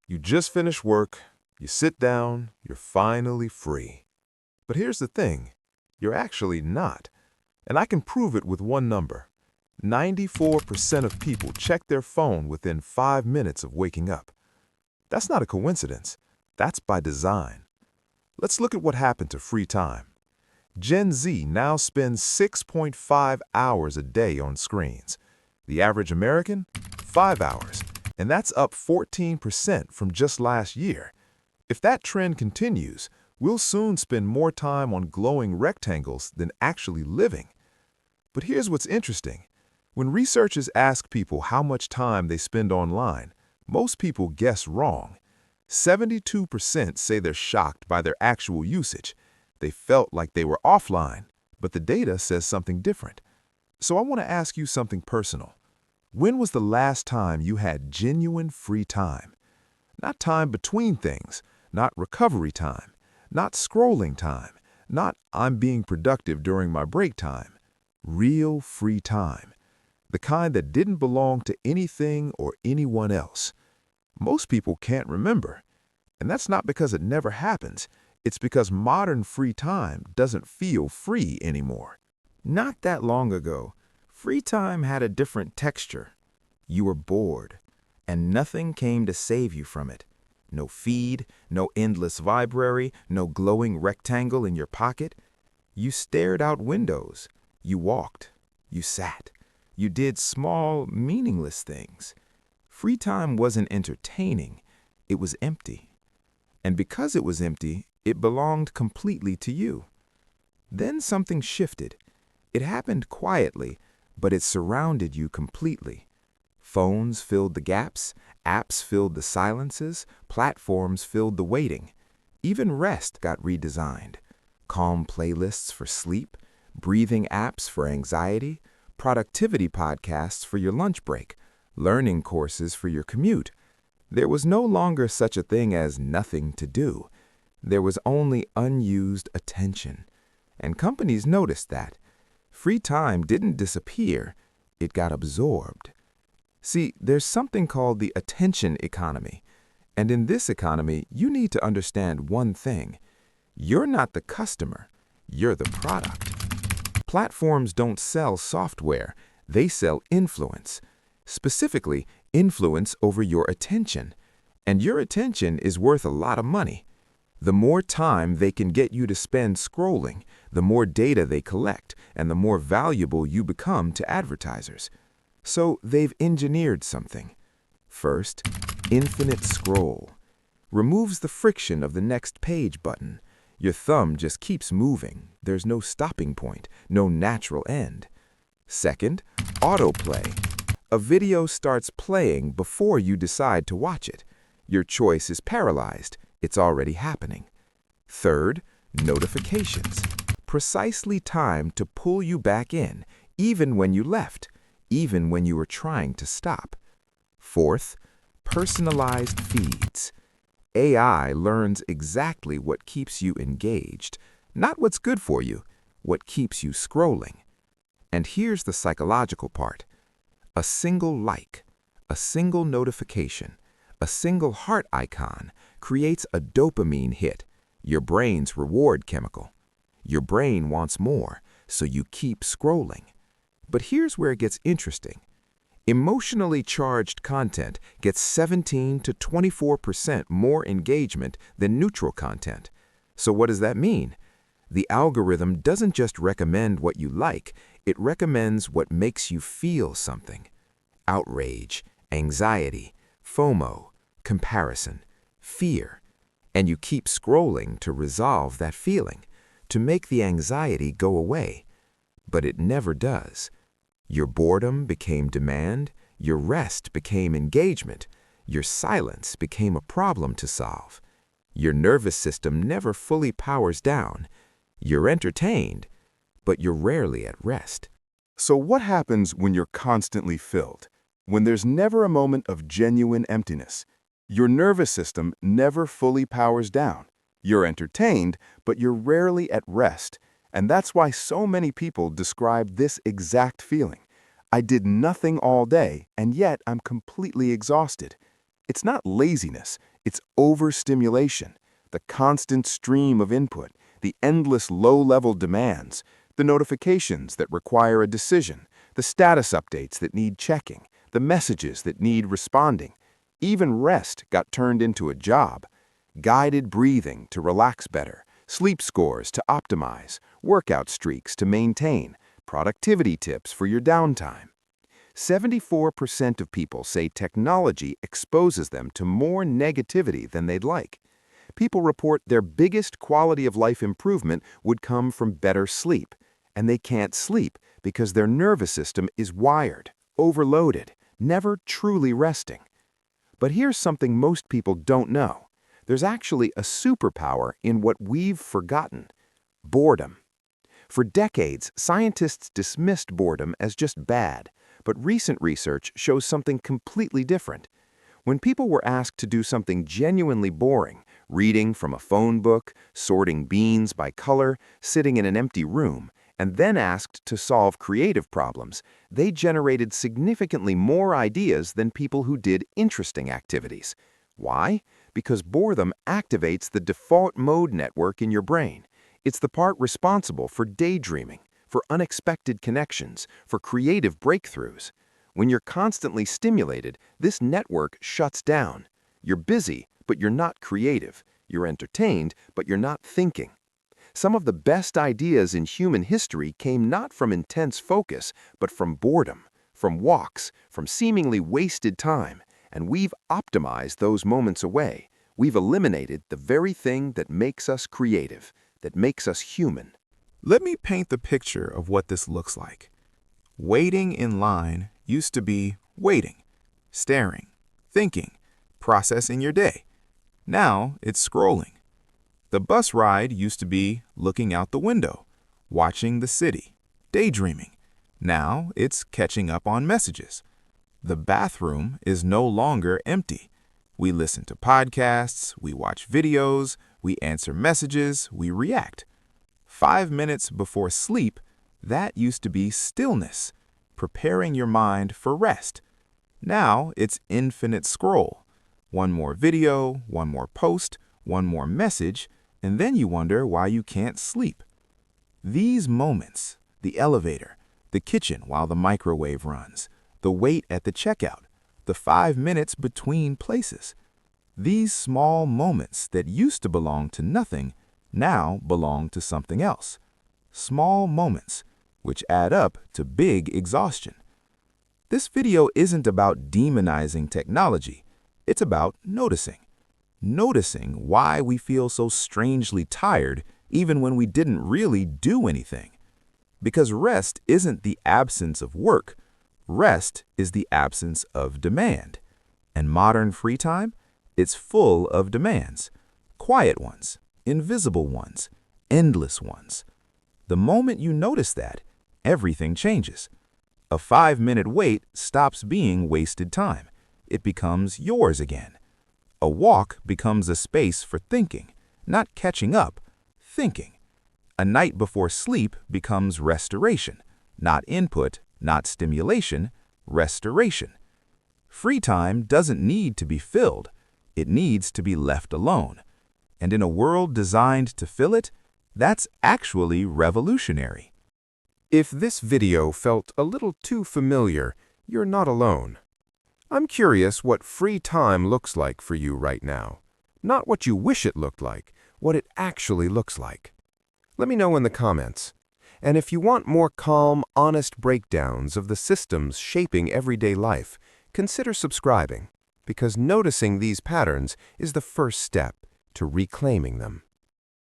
You just finish work, you sit down, you're finally free. But here's the thing, you're actually not. And I can prove it with one number. 94% of people check their phone within 5 minutes of waking up. That's not a coincidence. That's by design. Let's look at what happened to free time. Gen Z now spends 6.5 hours a day on screens. The average American, 5 hours. And that's up 14% from just last year. If that trend continues, we'll soon spend more time on glowing rectangles than actually living. But here's what's interesting. When researchers ask people how much time they spend online, most people guess wrong. 72% say they're shocked by their actual usage. They felt like they were offline, but the data says something different. So I want to ask you something personal. When was the last time you had genuine free time? Not time between things, not recovery time, not scrolling time, not I'm being productive during my break time. Real free time. The kind that didn't belong to anything or anyone else. Most people can't remember. And that's not because it never happens. It's because modern free time doesn't feel free anymore. Not that long ago, free time had a different texture. You were bored, and nothing came to save you from it. No feed, no endless library, no glowing rectangle in your pocket. You stared out windows. You walked. You sat. You did small, meaningless things. Free time wasn't entertaining. It was empty. And because it was empty, it belonged completely to you. Then something shifted. It happened quietly, but it surrounded you completely. Phones filled the gaps, apps filled the silences, platforms filled the waiting. Even rest got redesigned. Calm playlists for sleep, breathing apps for anxiety, productivity podcasts for your lunch break, learning courses for your commute. There was no longer such a thing as nothing to do. There was only unused attention. And companies noticed that. Free time didn't disappear, it got absorbed. See, there's something called the attention economy. And in this economy, you need to understand one thing. You're not the customer, you're the product. Platforms don't sell software, they sell influence. Specifically, influence over your attention. And your attention is worth a lot of money. The more time they can get you to spend scrolling, the more data they collect, and the more valuable you become to advertisers. So they've engineered something. First, infinite scroll. Removes the friction of the next page button. Your thumb just keeps moving. There's no stopping point, no natural end. Second, autoplay. A video starts playing before you decide to watch it. Your choice is paralyzed. It's already happening. Third, notifications. Precisely timed to pull you back in, even when you left, even when you were trying to stop. Fourth, personalized feeds. AI learns exactly what keeps you engaged, not what's good for you, what keeps you scrolling. And here's the psychological part. A single like, a single notification, a single heart icon creates a dopamine hit, your brain's reward chemical. Your brain wants more, so you keep scrolling. But here's where it gets interesting. Emotionally charged content gets 17 to 24% more engagement than neutral content. So what does that mean? The algorithm doesn't just recommend what you like, it recommends what makes you feel something. Outrage, anxiety, FOMO, comparison, fear. And you keep scrolling to resolve that feeling, to make the anxiety go away. But it never does. Your boredom became demand, your rest became engagement, your silence became a problem to solve. Your nervous system never fully powers down. You're entertained, but you're rarely at rest. So what happens when you're constantly filled? When there's never a moment of genuine emptiness? Your nervous system never fully powers down. You're entertained, but you're rarely at rest. And that's why so many people describe this exact feeling. I did nothing all day, and yet I'm completely exhausted. It's not laziness, It's overstimulation, the constant stream of input, the endless low-level demands, the notifications that require a decision, the status updates that need checking, the messages that need responding. Even rest got turned into a job. Guided breathing to relax better, sleep scores to optimize, workout streaks to maintain, productivity tips for your downtime. 74% of people say technology exposes them to more negativity than they'd like. People report their biggest quality of life improvement would come from better sleep, and they can't sleep because their nervous system is wired, overloaded, never truly resting. But here's something most people don't know. There's actually a superpower in what we've forgotten: boredom. For decades, scientists dismissed boredom as just bad, but recent research shows something completely different. When people were asked to do something genuinely boring, reading from a phone book, sorting beans by color, sitting in an empty room, and then asked to solve creative problems, they generated significantly more ideas than people who did interesting activities. Why? Because boredom activates the default mode network in your brain. It's the part responsible for daydreaming, for unexpected connections, for creative breakthroughs. When you're constantly stimulated, this network shuts down. You're busy, but you're not creative. You're entertained, but you're not thinking. Some of the best ideas in human history came not from intense focus, but from boredom, from walks, from seemingly wasted time. And we've optimized those moments away. We've eliminated the very thing that makes us creative, that makes us human. Let me paint the picture of what this looks like. Waiting in line used to be waiting, staring, thinking, processing your day. Now it's scrolling. The bus ride used to be looking out the window, watching the city, daydreaming. Now it's catching up on messages. The bathroom is no longer empty. We listen to podcasts, we watch videos, we answer messages, we react. 5 minutes before sleep, that used to be stillness, preparing your mind for rest. Now it's infinite scroll. One more video, one more post, one more message, and then you wonder why you can't sleep. These moments, the elevator, the kitchen while the microwave runs, the wait at the checkout, the 5 minutes between places. These small moments that used to belong to nothing now belong to something else. Small moments, which add up to big exhaustion. This video isn't about demonizing technology. It's about noticing. Noticing why we feel so strangely tired even when we didn't really do anything. Because rest isn't the absence of work. Rest is the absence of demand. And modern free time? It's full of demands. Quiet ones, invisible ones, endless ones. The moment you notice that, everything changes. A 5-minute wait stops being wasted time. It becomes yours again. A walk becomes a space for thinking, not catching up, thinking. A night before sleep becomes restoration, not input, not stimulation, restoration. Free time doesn't need to be filled. It needs to be left alone. And in a world designed to fill it, that's actually revolutionary. If this video felt a little too familiar, you're not alone. I'm curious what free time looks like for you right now. Not what you wish it looked like, what it actually looks like. Let me know in the comments. And if you want more calm, honest breakdowns of the systems shaping everyday life, consider subscribing, because noticing these patterns is the first step to reclaiming them.